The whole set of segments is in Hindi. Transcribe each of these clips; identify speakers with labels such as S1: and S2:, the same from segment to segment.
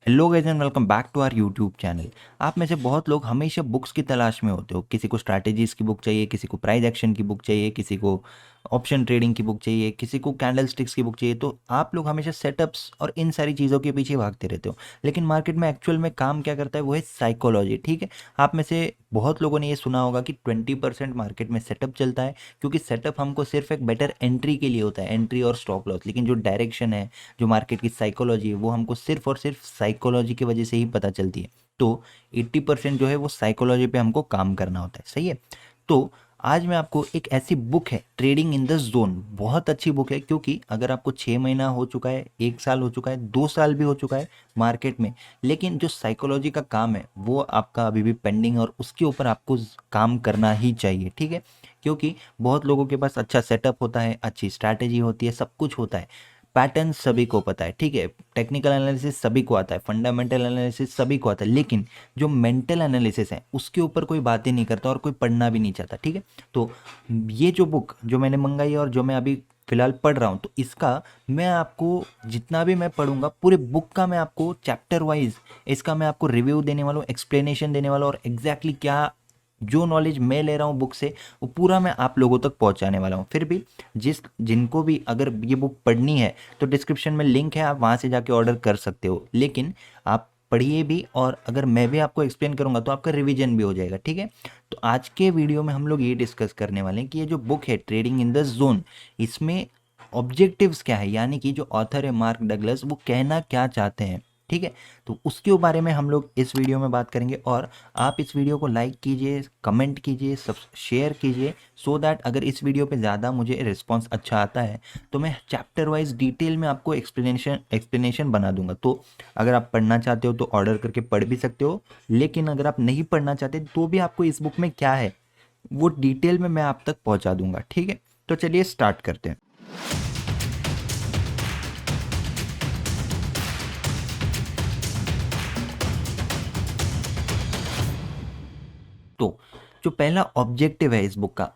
S1: Hello guys and welcome back to our YouTube channel. आप में से बहुत लोग हमेशा बुक्स की तलाश में होते हो। किसी को स्ट्रैटेजीज की बुक चाहिए, किसी को प्राइस एक्शन की बुक चाहिए, किसी को ऑप्शन ट्रेडिंग की बुक चाहिए, किसी को कैंडल स्टिक्स की बुक चाहिए। तो आप लोग हमेशा सेटअप्स और इन सारी चीज़ों के पीछे भागते रहते हो। लेकिन मार्केट में एक्चुअल में काम क्या करता है वो है साइकोलॉजी। ठीक है, आप में से बहुत लोगों ने ये सुना होगा कि 20% मार्केट में सेटअप चलता है, क्योंकि सेटअप हमको सिर्फ एक बेटर एंट्री के लिए होता है, एंट्री और स्टॉप लॉस। लेकिन जो डायरेक्शन है, जो मार्केट की साइकोलॉजी है, वो हमको सिर्फ और सिर्फ साइकोलॉजी की वजह से ही पता चलती है। तो 80% जो है वो साइकोलॉजी पे हमको काम करना होता है। सही है। तो आज मैं आपको एक ऐसी बुक है, ट्रेडिंग इन द जोन, बहुत अच्छी बुक है। क्योंकि अगर आपको 6 महीना हो चुका है, 1 साल हो चुका है, 2 साल भी हो चुका है मार्केट में, लेकिन जो साइकोलॉजी का काम है वो आपका अभी भी पेंडिंग है और उसके ऊपर आपको काम करना ही चाहिए। ठीक है, क्योंकि बहुत लोगों के पास अच्छा सेटअप होता है, अच्छी स्ट्रैटेजी होती है, सब कुछ होता है, पैटर्न सभी को पता है। ठीक है, टेक्निकल एनालिसिस सभी को आता है, फंडामेंटल एनालिसिस सभी को आता है, लेकिन जो मेंटल एनालिसिस है उसके ऊपर कोई बातें नहीं करता और कोई पढ़ना भी नहीं चाहता। ठीक है, तो ये जो बुक जो मैंने मंगाई है और जो मैं अभी फिलहाल पढ़ रहा हूँ, तो इसका मैं आपको जितना भी मैं पढ़ूंगा पूरे बुक का मैं आपको चैप्टर वाइज इसका मैं आपको रिव्यू देने वाला हूँ, एक्सप्लेनेशन देने वाला हूँ, और एग्जैक्टली क्या जो नॉलेज मैं ले रहा हूँ बुक से वो पूरा मैं आप लोगों तक पहुँचाने वाला हूँ। फिर भी जिनको भी अगर ये बुक पढ़नी है तो डिस्क्रिप्शन में लिंक है, आप वहाँ से जाके ऑर्डर कर सकते हो। लेकिन आप पढ़िए भी, और अगर मैं भी आपको एक्सप्लेन करूँगा तो आपका रिवीजन भी हो जाएगा। ठीक है, तो आज के वीडियो में हम लोग ये डिस्कस करने वाले हैं कि ये जो बुक है ट्रेडिंग इन द जोन, इसमें ऑब्जेक्टिव्स क्या है, यानी कि जो ऑथर है मार्क डगलस, वो कहना क्या चाहते हैं। ठीक है, तो उसके बारे में हम लोग इस वीडियो में बात करेंगे। और आप इस वीडियो को लाइक कीजिए, कमेंट कीजिए, सब शेयर कीजिए, सो दैट अगर इस वीडियो पे ज़्यादा मुझे रिस्पांस अच्छा आता है तो मैं चैप्टर वाइज डिटेल में आपको एक्सप्लेनेशन बना दूंगा। तो अगर आप पढ़ना चाहते हो तो ऑर्डर करके पढ़ भी सकते हो, लेकिन अगर आप नहीं पढ़ना चाहते तो भी आपको इस बुक में क्या है वो डिटेल में मैं आप तक पहुंचा दूंगा। ठीक है, तो चलिए स्टार्ट करते हैं। तो जो पहला ऑब्जेक्टिव है इस बुक का,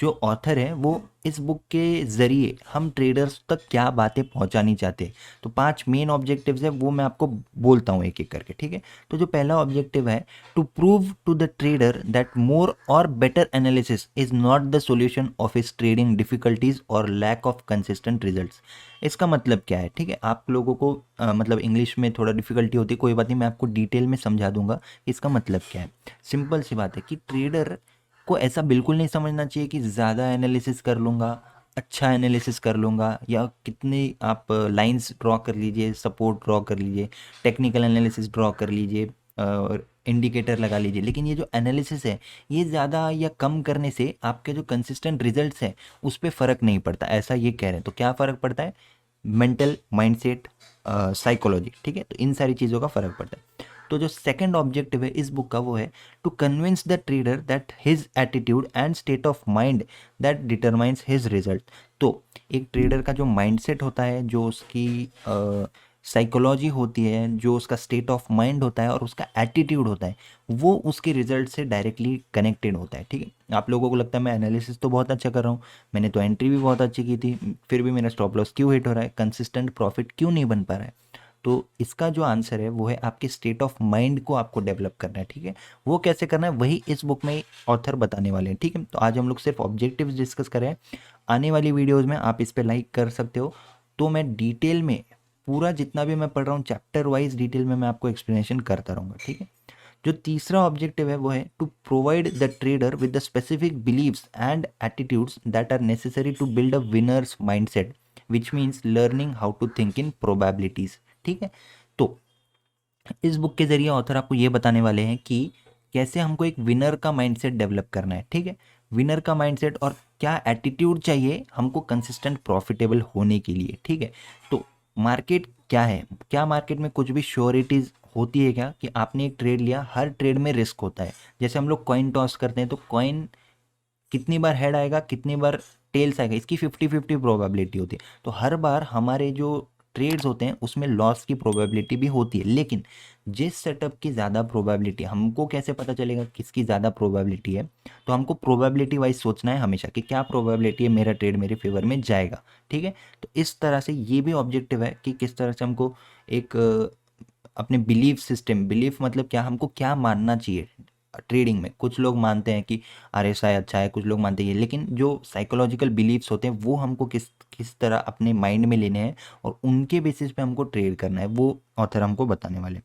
S1: जो ऑथर है वो इस बुक के ज़रिए हम ट्रेडर्स तक क्या बातें पहुंचानी चाहते हैं। तो 5 मेन ऑब्जेक्टिव्स है, वो मैं आपको बोलता हूँ एक एक करके। ठीक है, तो जो पहला ऑब्जेक्टिव है, to prove to the trader that more और better analysis is not the solution of his trading difficulties और लैक ऑफ कंसिस्टेंट रिजल्ट्स। इसका मतलब क्या है? ठीक है, आप लोगों को मतलब इंग्लिश में थोड़ा डिफिकल्टी होती है, कोई बात नहीं, मैं आपको डिटेल में समझा दूंगा इसका मतलब क्या है। सिंपल सी बात है कि ट्रेडर को ऐसा बिल्कुल नहीं समझना चाहिए कि ज़्यादा एनालिसिस कर लूँगा, अच्छा एनालिसिस कर लूँगा, या कितनी आप लाइंस ड्रॉ कर लीजिए, सपोर्ट ड्रॉ कर लीजिए, टेक्निकल एनालिसिस ड्रॉ कर लीजिए और इंडिकेटर लगा लीजिए, लेकिन ये जो एनालिसिस है ये ज़्यादा या कम करने से आपके जो कंसिस्टेंट रिजल्ट्स हैं उस पर फ़र्क नहीं पड़ता, ऐसा ये कह रहे हैं। तो क्या फ़र्क पड़ता है? Mental, mindset, psychology. ठीक है, तो इन सारी चीज़ों का फ़र्क पड़ता है। तो जो सेकंड ऑब्जेक्टिव है इस बुक का वो है to convince the trader that his attitude and state of mind that determines his result. तो एक ट्रेडर का जो माइंडसेट होता है, जो उसकी साइकोलॉजी होती है, जो उसका स्टेट ऑफ माइंड होता है और उसका एटीट्यूड होता है, वो उसके रिजल्ट से डायरेक्टली कनेक्टेड होता है। ठीक है, आप लोगों को लगता है मैं एनालिसिस तो बहुत अच्छा कर रहा हूँ, मैंने तो एंट्री भी बहुत अच्छी की थी, फिर भी मेरा स्टॉप लॉस क्यों हिट हो रहा है, कंसिस्टेंट प्रॉफिट क्यों नहीं बन पा रहा है? तो इसका जो आंसर है वो है आपके स्टेट ऑफ माइंड को आपको डेवलप करना है। ठीक है, वो कैसे करना है वही इस बुक में ऑथर बताने वाले हैं। ठीक है, तो आज हम लोग सिर्फ ऑब्जेक्टिव्स डिस्कस करें, आने वाली वीडियोस में आप इस पर लाइक कर सकते हो। तो मैं डिटेल में पूरा जितना भी मैं पढ़ रहा हूँ चैप्टर वाइज डिटेल में मैं आपको एक्सप्लेनेशन करता रहूँगा। ठीक है, जो तीसरा ऑब्जेक्टिव है वो है to provide the trader with the specific beliefs and attitudes that are necessary to build a winner's mindset, which means learning how to think in probabilities. ठीक है, तो इस बुक के जरिए ऑथर आपको ये बताने वाले हैं कि कैसे हमको एक विनर का माइंडसेट डेवलप करना है। ठीक है, विनर का माइंडसेट और क्या एटीट्यूड चाहिए हमको कंसिस्टेंट प्रॉफिटेबल होने के लिए। ठीक है, तो मार्केट क्या है, क्या मार्केट में कुछ भी श्योरिटीज होती है क्या? कि आपने एक ट्रेड लिया, हर ट्रेड में रिस्क होता है। जैसे हम लोग कॉइन टॉस करते हैं तो कॉइन कितनी बार हेड आएगा, कितनी बार टेल्स आएगा, इसकी 50-50 प्रोबेबिलिटी होती है। तो हर बार हमारे जो ट्रेड्स होते हैं उसमें लॉस की प्रोबेबिलिटी भी होती है, लेकिन जिस सेटअप की ज़्यादा प्रोबेबिलिटी, हमको कैसे पता चलेगा किसकी ज़्यादा प्रोबेबिलिटी है? तो हमको प्रोबेबिलिटी वाइज सोचना है हमेशा कि क्या प्रोबेबिलिटी है मेरा ट्रेड मेरे फेवर में जाएगा। ठीक है, तो इस तरह से ये भी ऑब्जेक्टिव है कि किस तरह से हमको एक अपने बिलीफ सिस्टम, बिलीफ मतलब क्या, हमको क्या मानना चाहिए ट्रेडिंग में। कुछ लोग मानते हैं कि आरएसआई अच्छा है, कुछ लोग मानते हैं ये, लेकिन जो साइकोलॉजिकल बिलीफ्स होते हैं वो हमको किस किस तरह अपने माइंड में लेने हैं और उनके बेसिस पे हमको ट्रेड करना है, वो ऑथर हमको बताने वाले।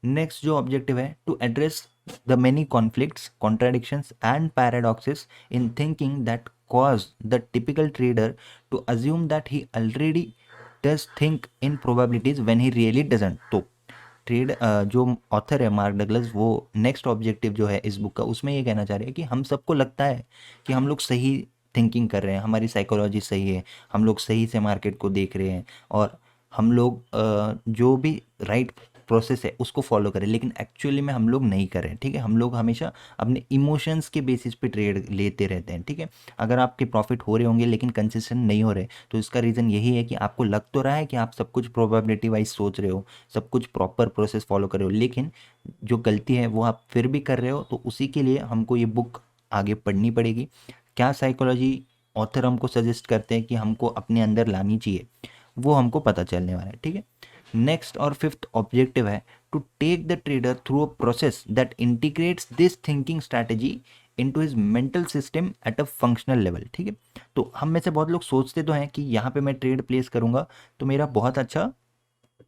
S1: नेक्स्ट जो ऑब्जेक्टिव है, to address the many conflicts, contradictions and paradoxes in thinking that cause the typical trader to assume that he already does think in probabilities when he really doesn't. तो ट्रेड जो ऑथर है मार्क डगलस, वो नेक्स्ट ऑब्जेक्टिव जो है इस बुक का, उसमें ये कहना चाह रहे हैं कि हम सबको लगता है कि हम लोग सही थिंकिंग कर रहे हैं, हमारी साइकोलॉजी सही है, हम लोग सही से मार्केट को देख रहे हैं और हम लोग जो भी राइट प्रोसेस है उसको फॉलो करें, लेकिन एक्चुअली में हम लोग नहीं कर रहे हैं। ठीक है, हम लोग हमेशा अपने इमोशंस के बेसिस पे ट्रेड लेते रहते हैं। ठीक है, अगर आपके प्रॉफिट हो रहे होंगे लेकिन कंसिस्टेंट नहीं हो रहे, तो इसका रीज़न यही है कि आपको लग तो रहा है कि आप सब कुछ प्रोबेबिलिटी वाइज सोच रहे हो, सब कुछ प्रॉपर प्रोसेस फॉलो कर रहे हो, लेकिन जो गलती है वो आप फिर भी कर रहे हो। तो उसी के लिए हमको ये बुक आगे पढ़नी पड़ेगी। क्या साइकोलॉजी ऑथर हमको सजेस्ट करते हैं कि हमको अपने अंदर लानी चाहिए, वो हमको पता चलने वाला है। ठीक है, नेक्स्ट और फिफ्थ ऑब्जेक्टिव है to take the trader through a process that integrates this thinking strategy into his mental system at a functional level. ठीक है, तो हम में से बहुत लोग सोचते तो हैं कि यहाँ पे मैं ट्रेड प्लेस करूँगा तो मेरा बहुत अच्छा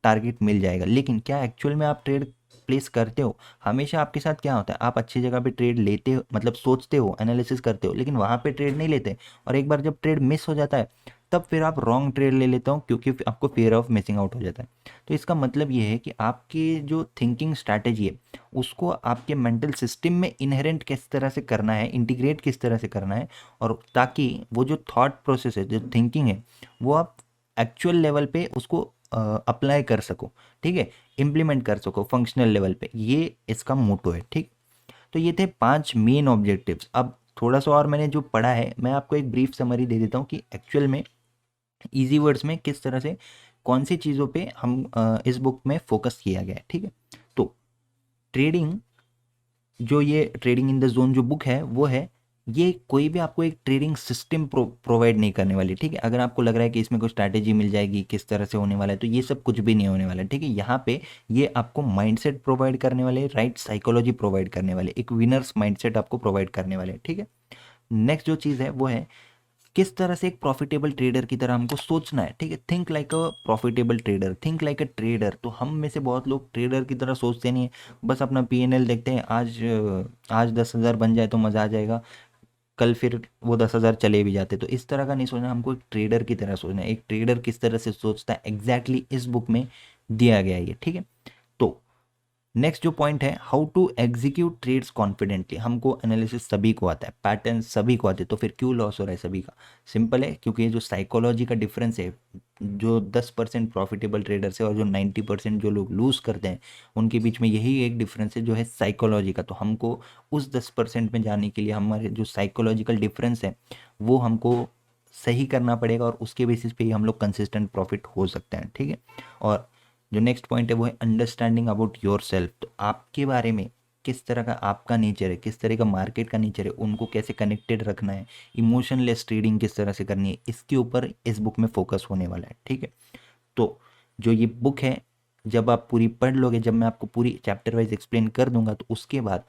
S1: टारगेट मिल जाएगा, लेकिन क्या एक्चुअल में आप ट्रेड प्लेस करते हो? हमेशा आपके साथ क्या होता है, आप अच्छी जगह पे ट्रेड लेते हो, मतलब सोचते हो, एनालिसिस करते हो, लेकिन वहाँ पे ट्रेड नहीं लेते, और एक बार जब ट्रेड मिस हो जाता है तब फिर आप रॉन्ग ट्रेड ले लेते हो, क्योंकि आपको फियर ऑफ मिसिंग आउट हो जाता है। तो इसका मतलब ये है कि आपकी जो थिंकिंग स्ट्रैटेजी है उसको आपके मेंटल सिस्टम में इनहेरेंट किस तरह से करना है, इंटीग्रेट किस तरह से करना है, और ताकि वो जो थॉट प्रोसेस है, जो थिंकिंग है, वो आप एक्चुअल लेवल पे उसको अप्लाई कर सको। ठीक है, इम्प्लीमेंट कर सको फंक्शनल लेवल पे, ये इसका मोटो है। ठीक, तो ये थे 5 मेन ऑब्जेक्टिव्स। अब थोड़ा सा और मैंने जो पढ़ा है, मैं आपको एक ब्रीफ समरी दे देता हूँ कि एक्चुअल में इजी वर्ड्स में किस तरह से कौन सी चीज़ों पे हम इस बुक में फोकस किया गया है। ठीक है, तो ट्रेडिंग, जो ये ट्रेडिंग इन द जोन जो बुक है वो है, ये कोई भी आपको एक ट्रेडिंग सिस्टम प्रोवाइड नहीं करने वाली। ठीक है, अगर आपको लग रहा है कि इसमें कोई स्ट्रैटेजी मिल जाएगी किस तरह से होने वाला है, तो ये सब कुछ भी नहीं होने वाला है। ठीक है, यहाँ पे ये आपको माइंडसेट प्रोवाइड करने वाले, राइट साइकोलॉजी प्रोवाइड करने वाले, एक विनर्स माइंडसेट आपको प्रोवाइड करने वाले। ठीक है, नेक्स्ट जो चीज़ है वो है किस तरह से एक प्रॉफिटेबल ट्रेडर की तरह हमको सोचना है। ठीक है, think like a profitable trader, think like a trader. तो हम में से बहुत लोग ट्रेडर की तरह सोचते नहीं है, बस अपना पीएनएल देखते हैं, आज 10,000 बन जाए तो मज़ा आ जाएगा, कल फिर वो 10,000 चले भी जाते। तो इस तरह का नहीं सोचना, हमको एक ट्रेडर की तरह सोचना है। एक ट्रेडर किस तरह से सोचता है एग्जैक्टली इस बुक में दिया गया है ये। ठीक है, तो नेक्स्ट जो पॉइंट है, how to execute trades confidently. हमको एनालिसिस सभी को आता है, पैटर्न सभी को आते हैं, तो फिर क्यों लॉस हो रहा है सभी का? सिंपल है, क्योंकि ये जो साइकोलॉजी का डिफरेंस है, जो 10% प्रॉफिटेबल ट्रेडर्स है और जो 90% जो लोग लूज़ करते हैं, उनके बीच में यही एक डिफरेंस है जो है साइकोलॉजी का। तो हमको उस 10% में जाने के लिए हमारे जो साइकोलॉजिकल डिफरेंस है वो हमको सही करना पड़ेगा, और उसके बेसिस पे ही हम लोग कंसिस्टेंट प्रॉफिट हो सकते हैं। ठीक है, और जो नेक्स्ट पॉइंट है वो है अंडरस्टैंडिंग अबाउट योर सेल्फ। तो आपके बारे में किस तरह का आपका नेचर है, किस तरह का मार्केट का नेचर है, उनको कैसे कनेक्टेड रखना है, इमोशनलेस ट्रेडिंग किस तरह से करनी है, इसके ऊपर इस बुक में फोकस होने वाला है। ठीक है, तो जो ये बुक है, जब आप पूरी पढ़ लोगे, जब मैं आपको पूरी चैप्टर वाइज एक्सप्लेन कर दूंगा, तो उसके बाद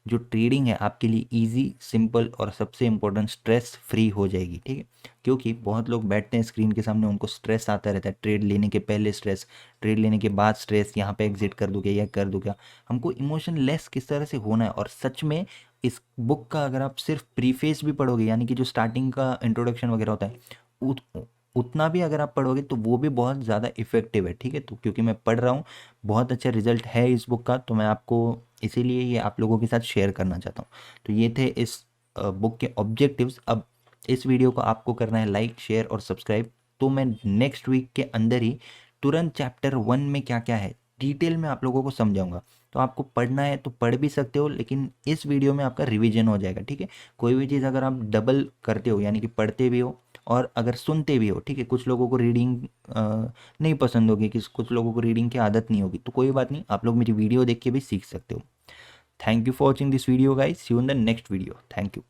S1: जो ट्रेडिंग है आपके लिए इजी, सिंपल और सबसे इम्पोर्टेंट स्ट्रेस फ्री हो जाएगी। ठीक है, क्योंकि बहुत लोग बैठते हैं स्क्रीन के सामने, उनको स्ट्रेस आता रहता है, ट्रेड लेने के पहले स्ट्रेस, ट्रेड लेने के बाद स्ट्रेस, यहाँ पे एग्जिट कर दूँ क्या या कर दूँ क्या। हमको इमोशन लेस किस तरह से होना है, और सच में इस बुक का अगर आप सिर्फ प्रीफेस भी पढ़ोगे, यानी कि जो स्टार्टिंग का इंट्रोडक्शन वगैरह होता है, उतना भी अगर आप पढ़ोगे तो वो भी बहुत ज़्यादा इफेक्टिव है। ठीक है, तो क्योंकि मैं पढ़ रहा हूँ, बहुत अच्छा रिजल्ट है इस बुक का, तो मैं आपको इसीलिए ये आप लोगों के साथ शेयर करना चाहता हूँ। तो ये थे इस बुक के ऑब्जेक्टिव्स। अब इस वीडियो को आपको करना है लाइक, शेयर और सब्सक्राइब। तो मैं नेक्स्ट वीक के अंदर ही तुरंत चैप्टर 1 में क्या क्या है डिटेल में आप लोगों को समझाऊंगा। तो आपको पढ़ना है तो पढ़ भी सकते हो, लेकिन इस वीडियो में आपका रिवीजन हो जाएगा। ठीक है, कोई भी चीज़ अगर आप डबल करते हो, यानी कि पढ़ते भी हो और अगर सुनते भी हो, ठीक है, कुछ लोगों को रीडिंग नहीं पसंद होगी, कुछ लोगों को रीडिंग की आदत नहीं होगी, तो कोई बात नहीं, आप लोग मेरी वीडियो देख के भी सीख सकते हो। Thank you for watching this video guys, see you in the next video. Thank you.